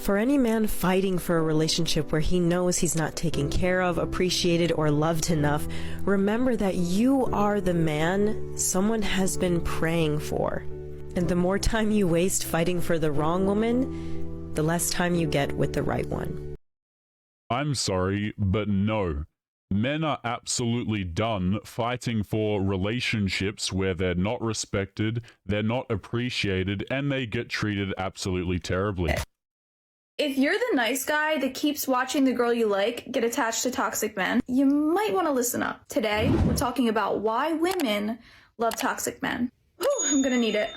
For any man fighting for a relationship where he knows he's not taken care of, appreciated, or loved enough, remember that you are the man someone has been praying for. And the more time you waste fighting for the wrong woman, the less time you get with the right one. I'm sorry, but no. Men are absolutely done fighting for relationships where they're not respected, they're not appreciated, and they get treated absolutely terribly. If you're the nice guy that keeps watching the girl you like get attached to toxic men, you might want to listen up. Today, we're talking about why women love toxic men. Whew, I'm gonna need it.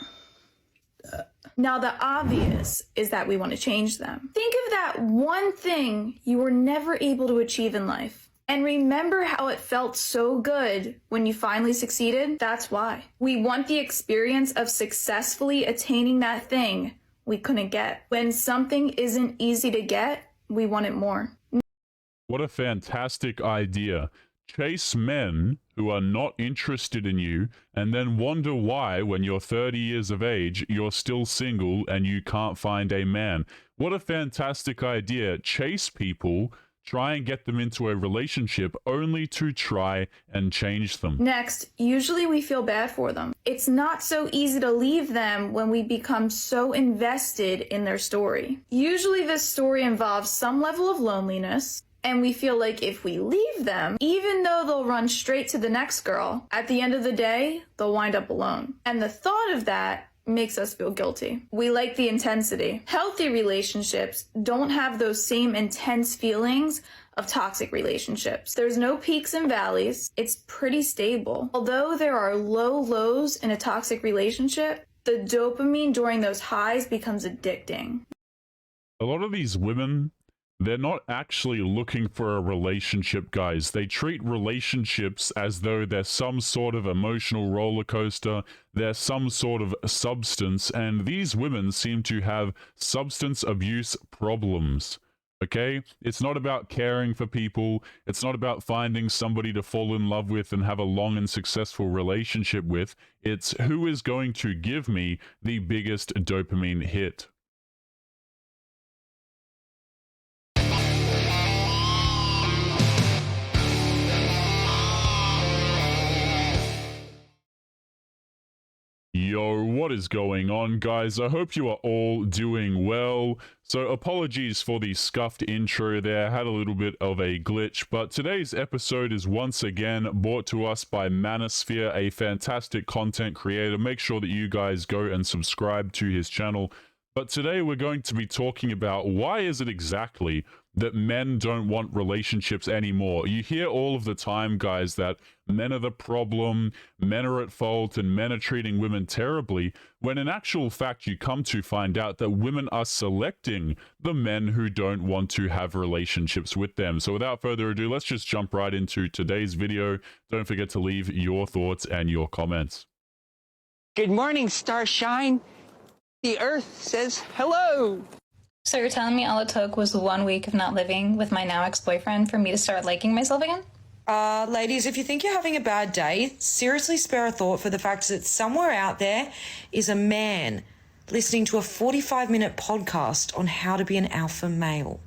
Now, the obvious is that we want to change them. Think of that one thing you were never able to achieve in life. And remember how it felt so good when you finally succeeded? That's why. We want the experience of successfully attaining that thing we couldn't get. When something isn't easy to get, we want it more. What a fantastic idea. Chase men who are not interested in you and then wonder why, when you're 30 years of age, you're still single and you can't find a man. What a fantastic idea. Chase people, try and get them into a relationship only to try and change them. Next, usually we feel bad for them. It's not so easy to leave them when we become so invested in their story. Usually this story involves some level of loneliness, and we feel like if we leave them, even though they'll run straight to the next girl, at the end of the day, they'll wind up alone. And the thought of that makes us feel guilty. We like the intensity. Healthy relationships don't have those same intense feelings of toxic relationships. There's no peaks and valleys. It's pretty stable. Although there are low lows in a toxic relationship, the dopamine during those highs becomes addicting. A lot of these women, they're not actually looking for a relationship, guys. They treat relationships as though they're some sort of emotional roller coaster, they're some sort of substance, and these women seem to have substance abuse problems. Okay? It's not about caring for people, it's not about finding somebody to fall in love with and have a long and successful relationship with. It's who is going to give me the biggest dopamine hit. Yo, what is going on, guys? I hope you are all doing well. So apologies for the scuffed intro there, had a little bit of a glitch, but today's episode is once again brought to us by Manosphere, a fantastic content creator. Make sure that you guys go and subscribe to his channel. But today we're going to be talking about why is it exactly that men don't want relationships anymore. You hear all of the time, guys, that men are the problem, men are at fault, and men are treating women terribly, when in actual fact you come to find out that women are selecting the men who don't want to have relationships with them. So without further ado, let's just jump right into today's video. Don't forget to leave your thoughts and your comments. Good morning, Starshine. The Earth says hello. So you're telling me all it took was 1 week of not living with my now ex-boyfriend for me to start liking myself again? Ladies, if you think you're having a bad day, seriously spare a thought for the fact that somewhere out there is a man listening to a 45-minute podcast on how to be an alpha male.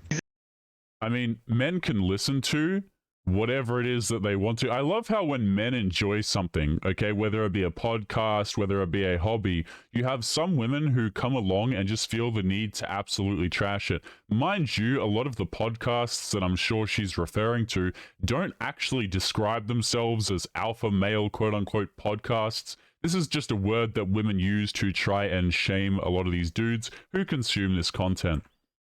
I mean, men can listen to whatever it is that they want to. I love how when men enjoy something, okay, whether it be a podcast, whether it be a hobby, you have some women who come along and just feel the need to absolutely trash it. Mind you, a lot of the podcasts that I'm sure she's referring to don't actually describe themselves as alpha male quote-unquote podcasts. This is just a word that women use to try and shame a lot of these dudes who consume this content.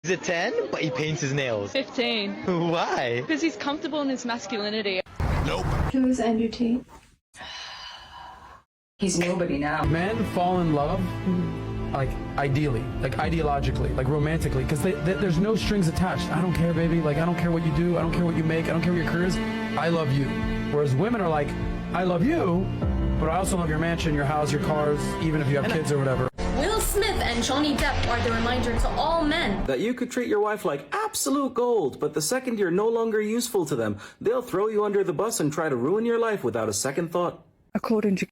He's a 10, but he paints his nails. 15. Why? Because he's comfortable in his masculinity. Nope. Who's NUT? He's nobody now. Men fall in love, like ideally, like ideologically, like romantically, because there's no strings attached. I don't care, baby. Like, I don't care what you do. I don't care what you make. I don't care what your career is. I love you. Whereas women are like, I love you, but I also love your mansion, your house, your cars, even if you have kids or whatever. Will Smith and Johnny Depp are the reminder to all men that you could treat your wife like absolute gold, but the second you're no longer useful to them, they'll throw you under the bus and try to ruin your life without a second thought. According to...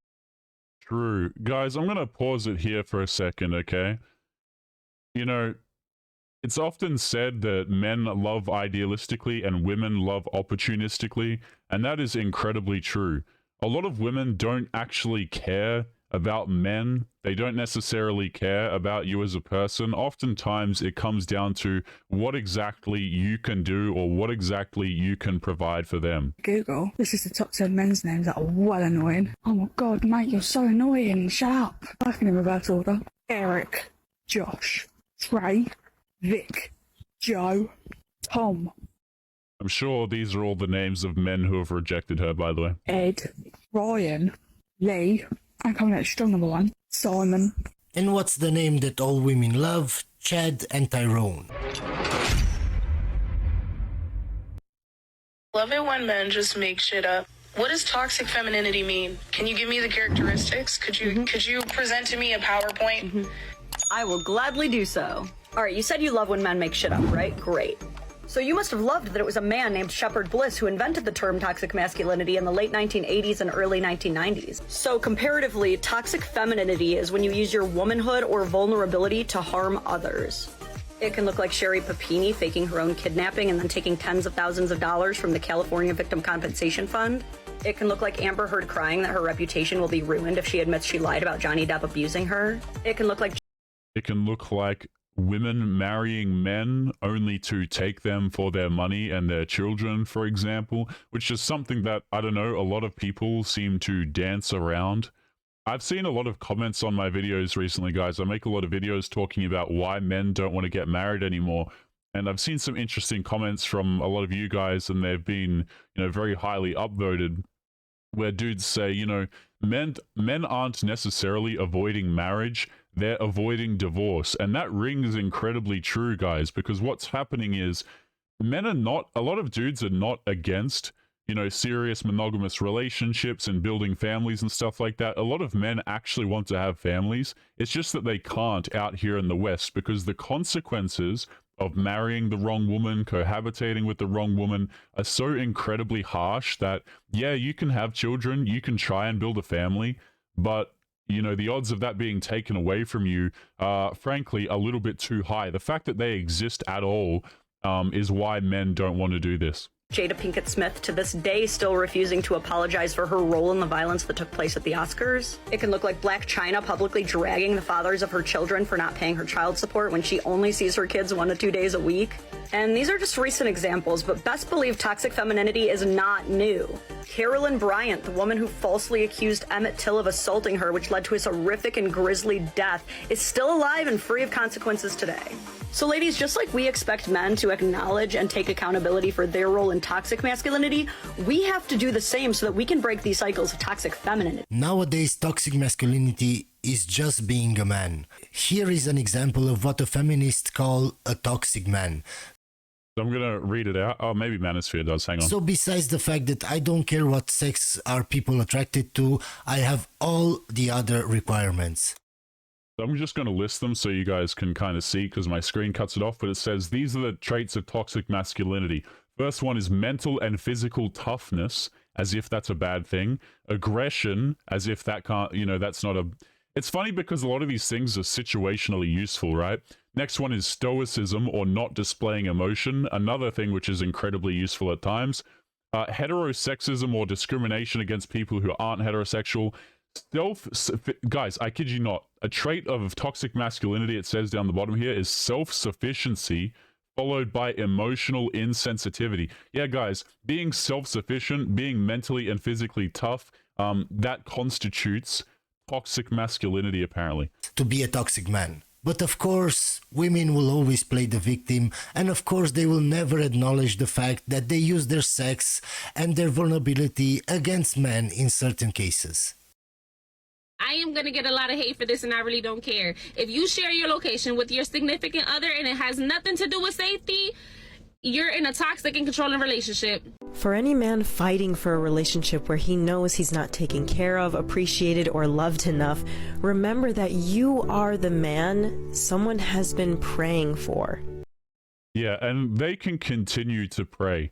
True. Guys, I'm going to pause it here for a second, okay? You know, It's often said that men love idealistically and women love opportunistically, and that is incredibly true. A lot of women don't actually care about men. They don't necessarily care about you as a person. Oftentimes it comes down to what exactly you can do or what exactly you can provide for them. Google, this is the top 10 men's names that are well annoying. Oh my god, mate, you're so annoying. Shut up. Back in reverse order. Eric, Josh, Trey, Vic, Joe, Tom, I'm sure these are all the names of men who have rejected her, by the way. Ed, Ryan, Lee, and coming out strong number one, Simon. And what's the name that all women love? Chad and Tyrone. Love it when men just make shit up. What does toxic femininity mean? Can you give me the characteristics? Could you present to me a PowerPoint? I will gladly do so. All right, you said you love when men make shit up, right? Great. So you must have loved that it was a man named Shepard Bliss who invented the term toxic masculinity in the late 1980s and early 1990s. So comparatively, toxic femininity is when you use your womanhood or vulnerability to harm others. It can look like Sherry Papini faking her own kidnapping and then taking tens of thousands of dollars from the California Victim Compensation Fund. It can look like Amber Heard crying that her reputation will be ruined if she admits she lied about Johnny Depp abusing her. It can look like women marrying men only to take them for their money and their children, for example, which is something that, I don't know, a lot of people seem to dance around. I've seen a lot of comments on my videos recently, guys. I make a lot of videos talking about why men don't want to get married anymore. And I've seen some interesting comments from a lot of you guys, and they've been, very highly upvoted, where dudes say, men aren't necessarily avoiding marriage, they're avoiding divorce. And that rings incredibly true, guys, because what's happening is a lot of dudes are not against, serious monogamous relationships and building families and stuff like that. A lot of men actually want to have families. It's just that they can't out here in the West because the consequences of marrying the wrong woman, cohabitating with the wrong woman are so incredibly harsh that, yeah, you can have children, you can try and build a family, but the odds of that being taken away from you are, frankly, a little bit too high. The fact that they exist at all is why men don't want to do this. Jada Pinkett Smith to this day still refusing to apologize for her role in the violence that took place at the Oscars. It can look like Blac Chyna publicly dragging the fathers of her children for not paying her child support when she only sees her kids 1 to 2 days a week. And these are just recent examples, but best believe toxic femininity is not new. Carolyn Bryant, the woman who falsely accused Emmett Till of assaulting her, which led to his horrific and grisly death, is still alive and free of consequences today. So ladies, just like we expect men to acknowledge and take accountability for their role in toxic masculinity, we have to do the same so that we can break these cycles of toxic femininity. Nowadays, toxic masculinity is just being a man. Here is an example of what a feminist call a toxic man. I'm going to read it out. Oh, maybe Manosphere does. Hang on. So besides the fact that I don't care what sex are people attracted to, I have all the other requirements. I'm just going to list them so you guys can kind of see because my screen cuts it off, but it says these are the traits of toxic masculinity. First one is mental and physical toughness, as if that's a bad thing. Aggression, as if that can't, that's not a... It's funny because a lot of these things are situationally useful, right? Next one is stoicism or not displaying emotion, another thing which is incredibly useful at times. Heterosexism or discrimination against people who aren't heterosexual. Guys, I kid you not, a trait of toxic masculinity, it says down the bottom here, is self-sufficiency followed by emotional insensitivity. Yeah, guys, being self-sufficient, being mentally and physically tough, that constitutes toxic masculinity, apparently. To be a toxic man. But of course, women will always play the victim, and of course they will never acknowledge the fact that they use their sex and their vulnerability against men in certain cases. I am going to get a lot of hate for this, and I really don't care. If you share your location with your significant other and it has nothing to do with safety, you're in a toxic and controlling relationship. For any man fighting for a relationship where he knows he's not taken care of, appreciated, or loved enough, remember that you are the man someone has been praying for. Yeah, and they can continue to pray.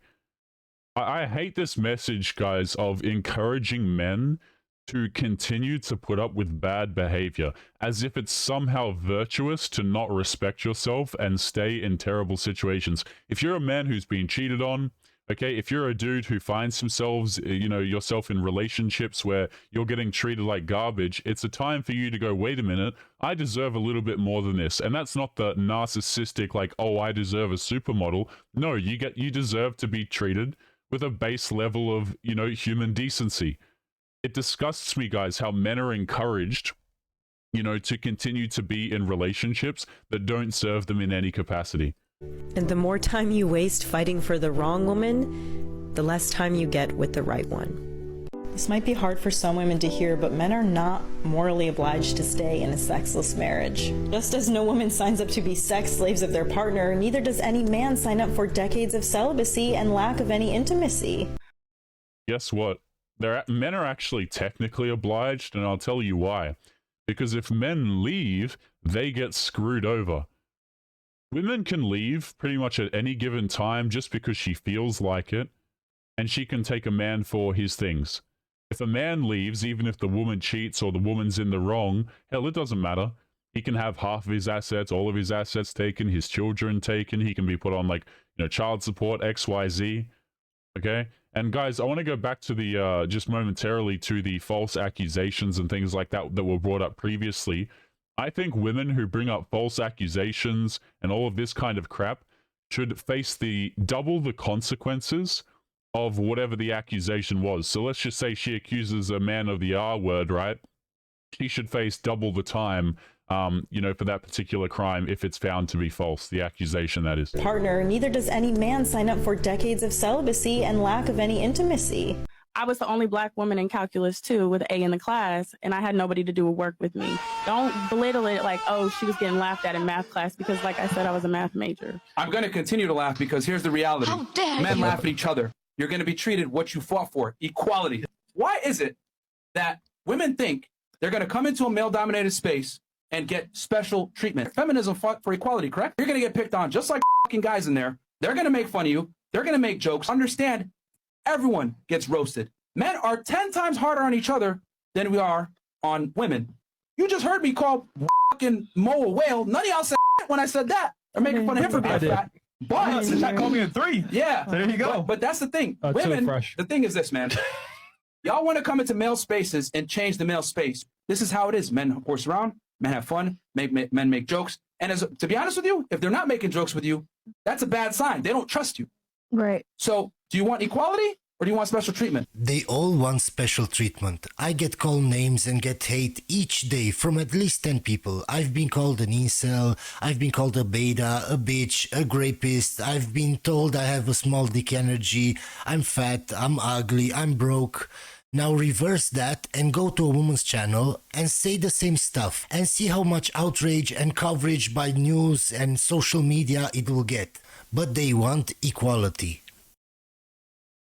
I hate this message, guys, of encouraging men to continue to put up with bad behavior, as if it's somehow virtuous to not respect yourself and stay in terrible situations. If you're a man who's been cheated on, okay, if you're a dude who finds themselves, yourself in relationships where you're getting treated like garbage, it's a time for you to go, wait a minute, I deserve a little bit more than this. And that's not the narcissistic, like, oh, I deserve a supermodel. No, you deserve to be treated with a base level of, human decency. It disgusts me, guys, how men are encouraged, to continue to be in relationships that don't serve them in any capacity. And the more time you waste fighting for the wrong woman, the less time you get with the right one. This might be hard for some women to hear, but men are not morally obliged to stay in a sexless marriage. Just as no woman signs up to be sex slaves of their partner, neither does any man sign up for decades of celibacy and lack of any intimacy. Guess what? Men are actually technically obliged, and I'll tell you why. Because if men leave, they get screwed over. Women can leave pretty much at any given time just because she feels like it, and she can take a man for his things. If a man leaves, even if the woman cheats or the woman's in the wrong, hell, it doesn't matter. He can have half of his assets, all of his assets taken, his children taken. He can be put on, child support, XYZ. Okay? And guys, I want to go back to the, just momentarily, to the false accusations and things like that that were brought up previously. I think women who bring up false accusations and all of this kind of crap should face double the consequences of whatever the accusation was. So let's just say she accuses a man of the R word, right? She should face double the time, for that particular crime if it's found to be false, the accusation, that is. Partner, neither does any man sign up for decades of celibacy and lack of any intimacy. I was the only black woman in calculus too with an A in the class, and I had nobody to do work with me. Don't belittle it like, oh, she was getting laughed at in math class, because like I said, I was a math major. I'm going to continue to laugh because here's the reality. How dare Men you. laugh at each other. You're going to be treated what you fought for, equality. Why is it that women think they're going to come into a male-dominated space and get special treatment? Feminism fought for equality, correct? You're going to get picked on just like fucking guys in there. They're going to make fun of you. They're going to make jokes. Understand, everyone gets roasted. Men are 10 times harder on each other than we are on women. You just heard me call fucking Mo a whale. None of y'all said when I said that. They're making fun of him for being fat. But that called me a 3. Yeah. There you go. But that's the thing. Women, the thing is this, man. Y'all want to come into male spaces and change the male space. This is how it is. Men horse around, men have fun, men make jokes. And to be honest with you, if they're not making jokes with you, that's a bad sign. They don't trust you. Right. So do you want equality or do you want special treatment? They all want special treatment. I get called names and get hate each day from at least 10 people. I've been called an incel, I've been called a beta, a bitch, a rapist, I've been told I have a small dick energy, I'm fat, I'm ugly, I'm broke. Now reverse that and go to a woman's channel and say the same stuff and see how much outrage and coverage by news and social media it will get. But they want equality.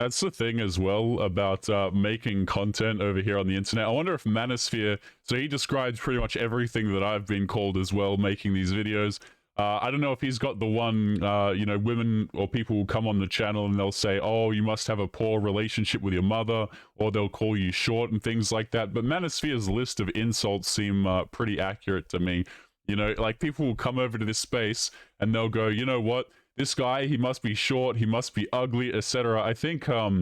That's the thing as well about making content over here on the internet. I wonder if Manosphere, so he describes pretty much everything that I've been called as well, making these videos. I don't know if he's got the one, women or people will come on the channel and they'll say, oh, you must have a poor relationship with your mother, or they'll call you short and things like that. But Manosphere's list of insults seem pretty accurate to me. Like people will come over to this space and they'll go, you know what? This guy, he must be short, he must be ugly, etc. I think, I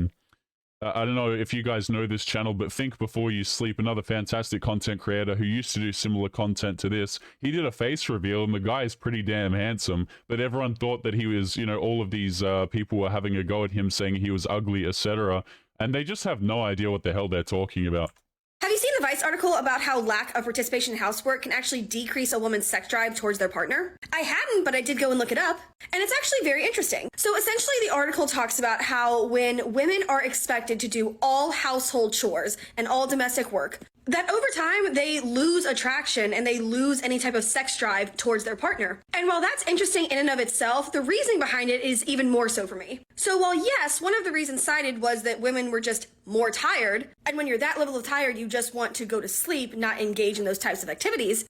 don't know if you guys know this channel, but Think Before You Sleep, another fantastic content creator who used to do similar content to this, he did a face reveal, and the guy is pretty damn handsome, but everyone thought that he was, all of these people were having a go at him, saying he was ugly, etc. And they just have no idea what the hell they're talking about. Have you seen the Vice article about how lack of participation in housework can actually decrease a woman's sex drive towards their partner? I hadn't, but I did go and look it up, and it's actually very interesting. So essentially, the article talks about how when women are expected to do all household chores and all domestic work, that over time, they lose attraction and they lose any type of sex drive towards their partner. And while that's interesting in and of itself, the reasoning behind it is even more so for me. So while yes, one of the reasons cited was that women were just more tired, and when you're that level of tired, you just want to go to sleep, not engage in those types of activities.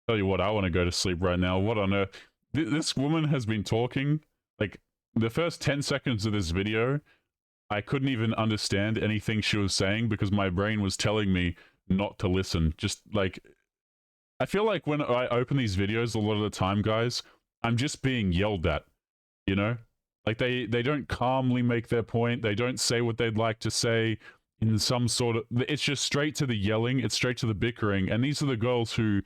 Tell you what, I want to go to sleep right now. What on earth? This woman has been talking, like, the first 10 seconds of this video, I couldn't even understand anything she was saying because my brain was telling me not to listen. Just like, I feel like when I open these videos a lot of the time, guys, I'm just being yelled at, you know? Like they don't calmly make their point. They don't say what they'd like to say in some sort of, it's just straight to the yelling. It's straight to the bickering. And these are the girls who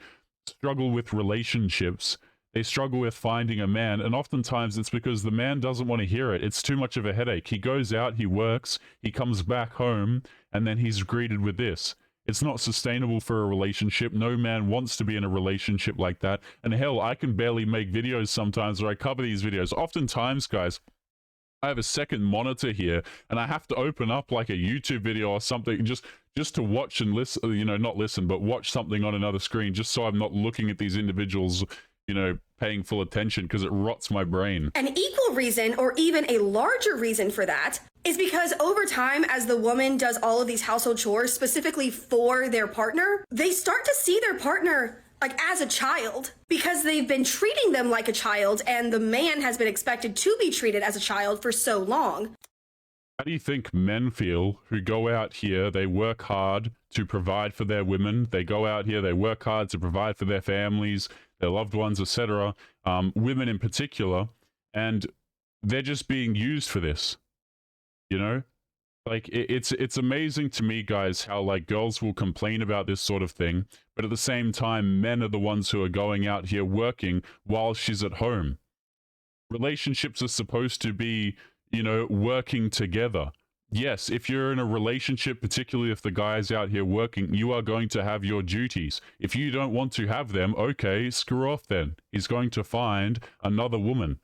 struggle with relationships. They struggle with finding a man. And oftentimes it's because the man doesn't want to hear it. It's too much of a headache. He goes out, he works, he comes back home, and then he's greeted with this. It's not sustainable for a relationship. No man wants to be in a relationship like that. And hell, I can barely make videos sometimes where I cover these videos. Oftentimes, guys, I have a second monitor here and I have to open up like a YouTube video or something just to watch and listen, you know, not listen, but watch something on another screen just so I'm not looking at these individuals, you know, paying full attention because it rots my brain. An equal reason, or even a larger reason for that, is because over time, as the woman does all of these household chores specifically for their partner, they start to see their partner like as a child because they've been treating them like a child and the man has been expected to be treated as a child for so long. How do you think men feel who go out here, they work hard to provide for their women, they go out here, they work hard to provide for their families, their loved ones, etc., women in particular, and they're just being used for this, you know? Like, it's amazing to me, guys, how, like, girls will complain about this sort of thing, but at the same time, men are the ones who are going out here working while she's at home. Relationships are supposed to be, you know, working together. Yes, if you're in a relationship, particularly if the guy's out here working, you are going to have your duties. If you don't want to have them, okay, screw off then. He's going to find another woman.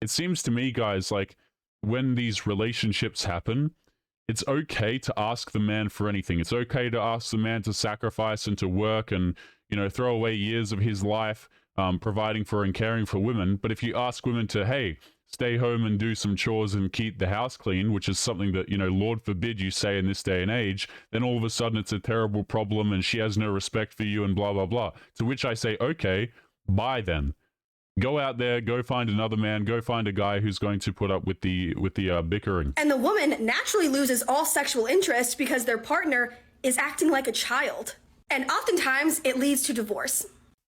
It seems to me, guys, like, when these relationships happen, it's okay to ask the man for anything. It's okay to ask the man to sacrifice and to work and, you know, throw away years of his life providing for and caring for women. But if you ask women to, hey, stay home and do some chores and keep the house clean, which is something that, you know, Lord forbid you say in this day and age, then all of a sudden it's a terrible problem and she has no respect for you and blah, blah, blah. To which I say, okay, bye then. Go out there, go find another man, go find a guy who's going to put up with the bickering. And the woman naturally loses all sexual interest because their partner is acting like a child. And oftentimes it leads to divorce.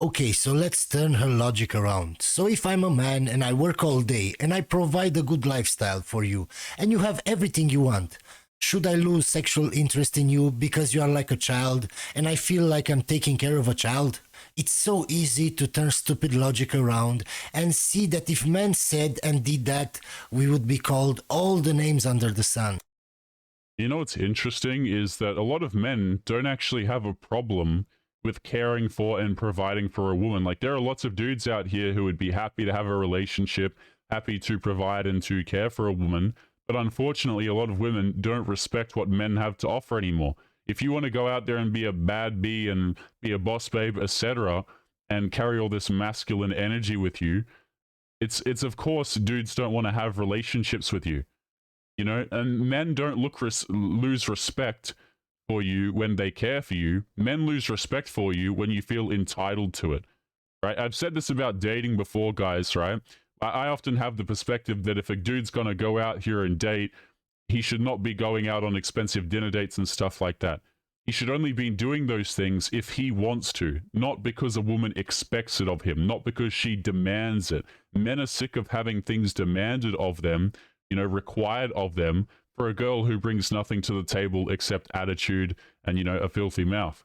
Okay, so let's turn her logic around. So if I'm a man and I work all day and I provide a good lifestyle for you and you have everything you want, should I lose sexual interest in you because you are like a child and I feel like I'm taking care of a child? It's so easy to turn stupid logic around and see that if men said and did that, we would be called all the names under the sun. You know what's interesting is that a lot of men don't actually have a problem with caring for and providing for a woman. Like, there are lots of dudes out here who would be happy to have a relationship, happy to provide and to care for a woman, but unfortunately a lot of women don't respect what men have to offer anymore. If you want to go out there and be a bad bee and be a boss babe, etc., and carry all this masculine energy with you, it's of course dudes don't want to have relationships with you, you know. And men don't lose respect for you when they care for you. Men lose respect for you when you feel entitled to it, right? I've said this about dating before, guys, right? I often have the perspective that if a dude's gonna go out here and date, he should not be going out on expensive dinner dates and stuff like that. He should only be doing those things if he wants to, not because a woman expects it of him, not because she demands it. Men are sick of having things demanded of them, you know, required of them, for a girl who brings nothing to the table except attitude and, you know, a filthy mouth.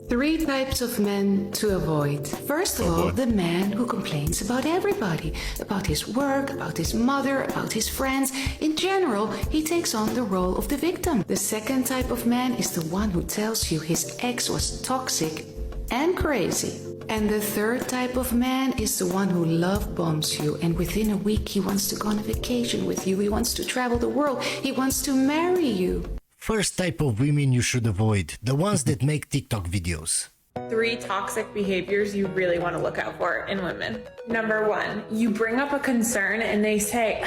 3 types of men to avoid. First of all, the man who complains about everybody, about his work, about his mother, about his friends. In general, he takes on the role of the victim. The second type of man is the one who tells you his ex was toxic and crazy. And the third type of man is the one who love bombs you, and within a week he wants to go on a vacation with you, he wants to travel the world, he wants to marry you. First type of women you should avoid, the ones that make TikTok videos. 3 toxic behaviors you really want to look out for in women. Number 1, you bring up a concern and they say,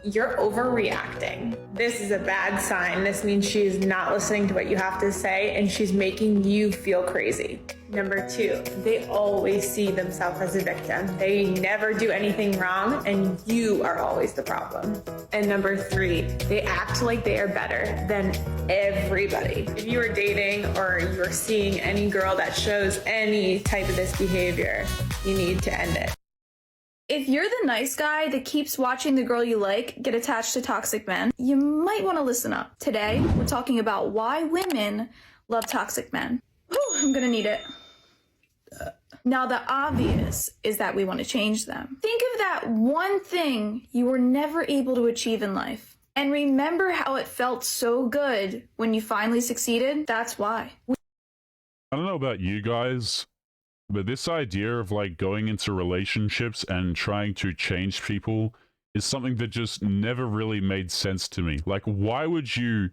You're overreacting. This is a bad sign. This means she is not listening to what you have to say and she's making you feel crazy. Number 2, they always see themselves as a victim. They never do anything wrong and you are always the problem. And number 3, they act like they are better than everybody. If you are dating or you're seeing any girl that shows any type of this behavior, you need to end it. If you're the nice guy that keeps watching the girl you like get attached to toxic men, you might want to listen up. Today, we're talking about why women love toxic men. Whew, I'm gonna need it. Now, the obvious is that we want to change them. Think of that one thing you were never able to achieve in life. And remember how it felt so good when you finally succeeded? That's why. I don't know about you guys, but this idea of like going into relationships and trying to change people is something that just never really made sense to me. Like, why would you,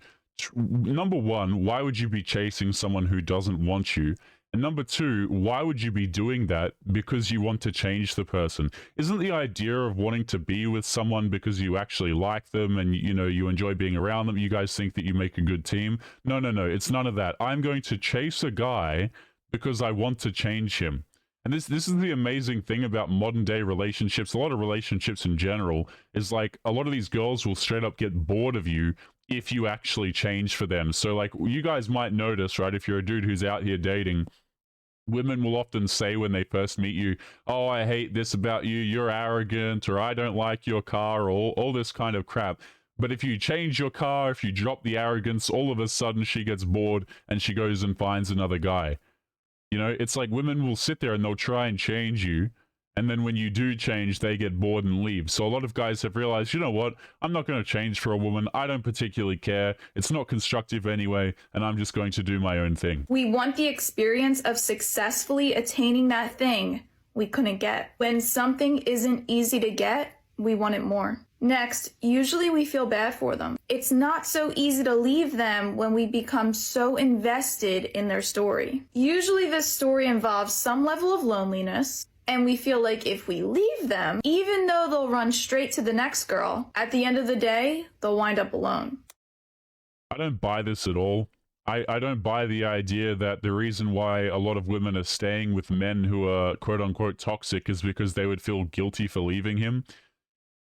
number one, why would you be chasing someone who doesn't want you? And number 2, why would you be doing that because you want to change the person? Isn't the idea of wanting to be with someone because you actually like them and, you know, you enjoy being around them, you guys think that you make a good team? No, it's none of that. I'm going to chase a guy because I want to change him. And this is the amazing thing about modern day relationships. A lot of relationships in general is like a lot of these girls will straight up get bored of you if you actually change for them. So like you guys might notice, right, if you're a dude who's out here dating, women will often say when they first meet you, oh, I hate this about you, you're arrogant, or I don't like your car, or all this kind of crap. But if you change your car, if you drop the arrogance, all of a sudden she gets bored and she goes and finds another guy. You know, it's like women will sit there and they'll try and change you. And then when you do change, they get bored and leave. So a lot of guys have realized, you know what? I'm not going to change for a woman. I don't particularly care. It's not constructive anyway. And I'm just going to do my own thing. We want the experience of successfully attaining that thing we couldn't get. When something isn't easy to get, we want it more. Next, usually we feel bad for them. It's not so easy to leave them when we become so invested in their story. Usually this story involves some level of loneliness, and we feel like if we leave them, even though they'll run straight to the next girl, at the end of the day, they'll wind up alone. I don't buy this at all. I don't buy the idea that the reason why a lot of women are staying with men who are quote-unquote toxic is because they would feel guilty for leaving him.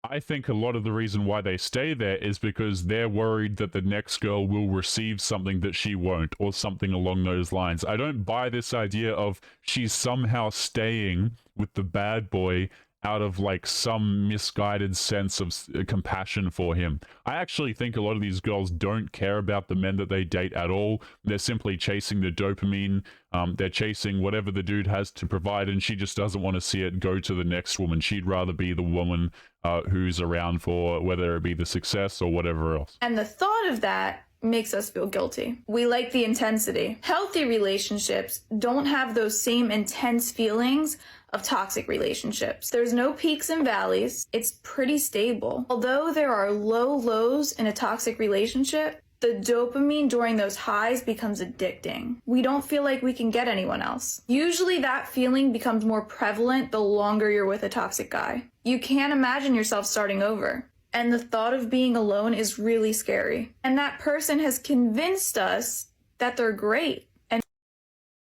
I think a lot of the reason why they stay there is because they're worried that the next girl will receive something that she won't, or something along those lines. I don't buy this idea of she's somehow staying with the bad boy out of like some misguided sense of compassion for him. I actually think a lot of these girls don't care about the men that they date at all. They're simply chasing the dopamine. They're chasing whatever the dude has to provide, and she just doesn't want to see it go to the next woman. She'd rather be the woman who's around for whether it be the success or whatever else. And the thought of that makes us feel guilty. We like the intensity. Healthy relationships don't have those same intense feelings of toxic relationships. There's no peaks and valleys. It's pretty stable. Although there are low lows in a toxic relationship, the dopamine during those highs becomes addicting. We don't feel like we can get anyone else. Usually that feeling becomes more prevalent the longer you're with a toxic guy. You can't imagine yourself starting over. And the thought of being alone is really scary. And that person has convinced us that they're great. And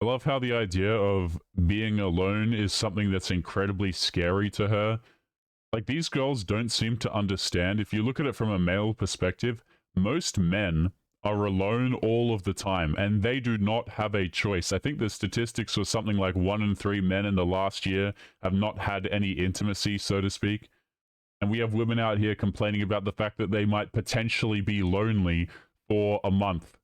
I love how the idea of being alone is something that's incredibly scary to her. Like, these girls don't seem to understand. If you look at it from a male perspective, most men are alone all of the time, and they do not have a choice. I think the statistics were something like 1 in 3 men in the last year have not had any intimacy, so to speak. And we have women out here complaining about the fact that they might potentially be lonely for a month,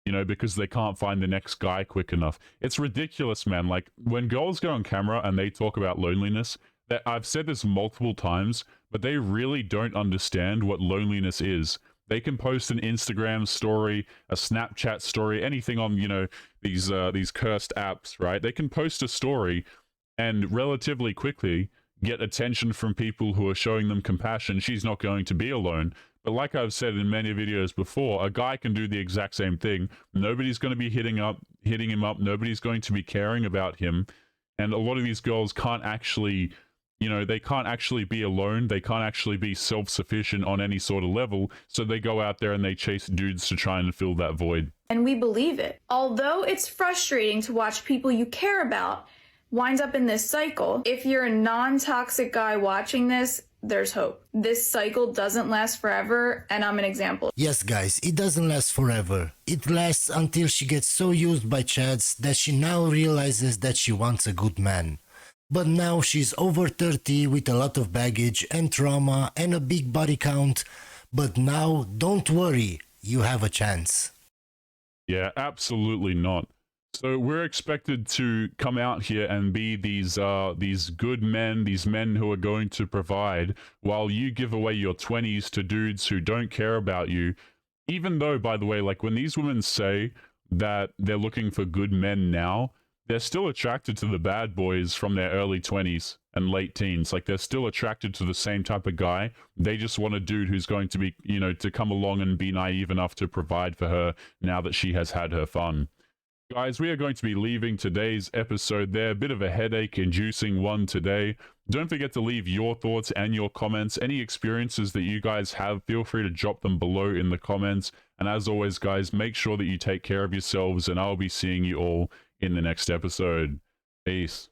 you know, because they can't find the next guy quick enough. It's ridiculous, man. Like, when girls go on camera and they talk about loneliness, that I've said this multiple times, but they really don't understand what loneliness is. They can post an Instagram story, a Snapchat story, anything on, you know, these cursed apps, right? They can post a story and relatively quickly get attention from people who are showing them compassion. She's not going to be alone. But like I've said in many videos before, a guy can do the exact same thing. Nobody's going to be hitting him up. Nobody's going to be caring about him. And a lot of these girls can't actually, you know, they can't actually be alone. They can't actually be self-sufficient on any sort of level. So they go out there and they chase dudes to try and fill that void. And we believe it. Although it's frustrating to watch people you care about winds up in this cycle, if you're a non-toxic guy watching this, there's hope. This cycle doesn't last forever, and I'm an example. Yes, guys, it doesn't last forever. It lasts until she gets so used by Chads that she now realizes that she wants a good man. But now she's over 30 with a lot of baggage and trauma and a big body count. But now, don't worry, you have a chance. Yeah, absolutely not. So we're expected to come out here and be these good men, these men who are going to provide, while you give away your 20s to dudes who don't care about you. Even though, by the way, like when these women say that they're looking for good men now, they're still attracted to the bad boys from their early 20s and late teens. Like, they're still attracted to the same type of guy. They just want a dude who's going to be, you know, to come along and be naive enough to provide for her now that she has had her fun. Guys, we are going to be leaving today's episode there. A bit of a headache-inducing one today. Don't forget to leave your thoughts and your comments. Any experiences that you guys have, feel free to drop them below in the comments. And as always, guys, make sure that you take care of yourselves, and I'll be seeing you all in the next episode. Peace.